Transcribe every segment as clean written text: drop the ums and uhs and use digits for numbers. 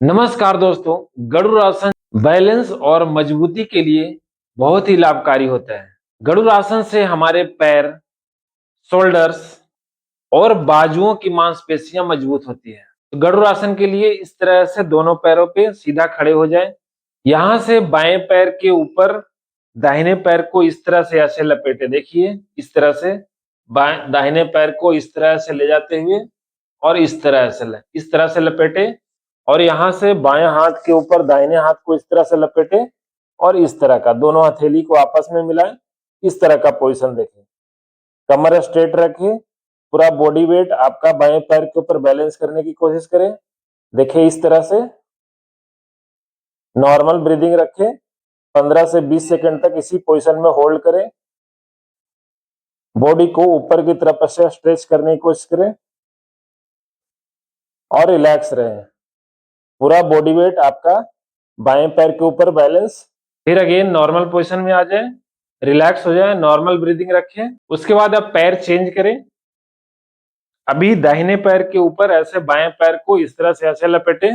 नमस्कार दोस्तों। गरुड़ासन बैलेंस और मजबूती के लिए बहुत ही लाभकारी होता है। गरुड़ासन से हमारे पैर, शोल्डर्स और बाजुओं की मांसपेशियां मजबूत होती है। तो गरुड़ासन के लिए इस तरह से दोनों पैरों पे सीधा खड़े हो जाएं। यहां से बाएं पैर के ऊपर दाहिने पैर को इस तरह से ऐसे लपेटे। देखिए, इस तरह से दाहिने पैर को इस तरह से ले जाते हुए और इस तरह से लपेटे और यहाँ से बाएं हाथ के ऊपर दाहिने हाथ को इस तरह से लपेटे और इस तरह का दोनों हथेली को आपस में मिलाएं। इस तरह का पोजीशन देखें। कमर स्ट्रेट रखें। पूरा बॉडी वेट आपका बाएं पैर के ऊपर बैलेंस करने की कोशिश करें। देखिए, इस तरह से नॉर्मल ब्रीदिंग रखें। 15 से 20 सेकंड तक इसी पोजीशन में होल्ड करें। बॉडी को ऊपर की तरफ से स्ट्रेच करने की कोशिश करें और रिलैक्स रहें। पूरा बॉडी वेट आपका बाएं पैर के ऊपर बैलेंस। फिर अगेन नॉर्मल पोजीशन में आ जाए, रिलैक्स हो जाए, नॉर्मल ब्रीदिंग रखें। उसके बाद अब पैर चेंज करें। अभी दाहिने पैर के ऊपर ऐसे बाएं पैर को इस तरह से ऐसे लपेटे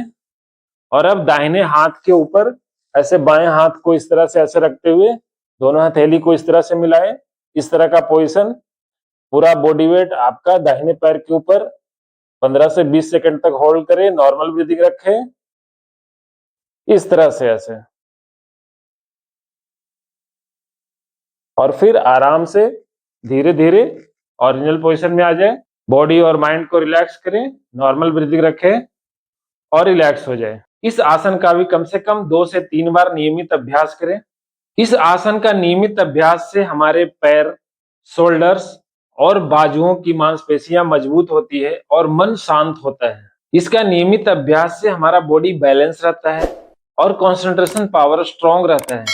और अब दाहिने हाथ के ऊपर ऐसे बाएं हाथ को इस तरह से ऐसे रखते हुए दोनों हथेली को इस तरह से मिलाएं। इस तरह का पोजीशन। पूरा बॉडी वेट आपका दाहिने पैर के ऊपर 15 से 20 सेकंड तक होल्ड करें। नॉर्मल ब्रीदिंग रखें इस तरह से ऐसे, और फिर आराम से धीरे धीरे ओरिजिनल पोजीशन में आ जाए। बॉडी और माइंड को रिलैक्स करें, नॉर्मल ब्रीदिंग रखें और रिलैक्स हो जाए। इस आसन का भी कम से कम 2 से 3 बार नियमित अभ्यास करें। इस आसन का नियमित अभ्यास से हमारे पैर, शोल्डर्स और बाजुओं की मांसपेशियां मजबूत होती है और मन शांत होता है। इसका नियमित अभ्यास से हमारा बॉडी बैलेंस रहता है और कंसंट्रेशन पावर स्ट्रांग रहता है।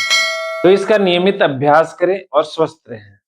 तो इसका नियमित अभ्यास करें और स्वस्थ रहें।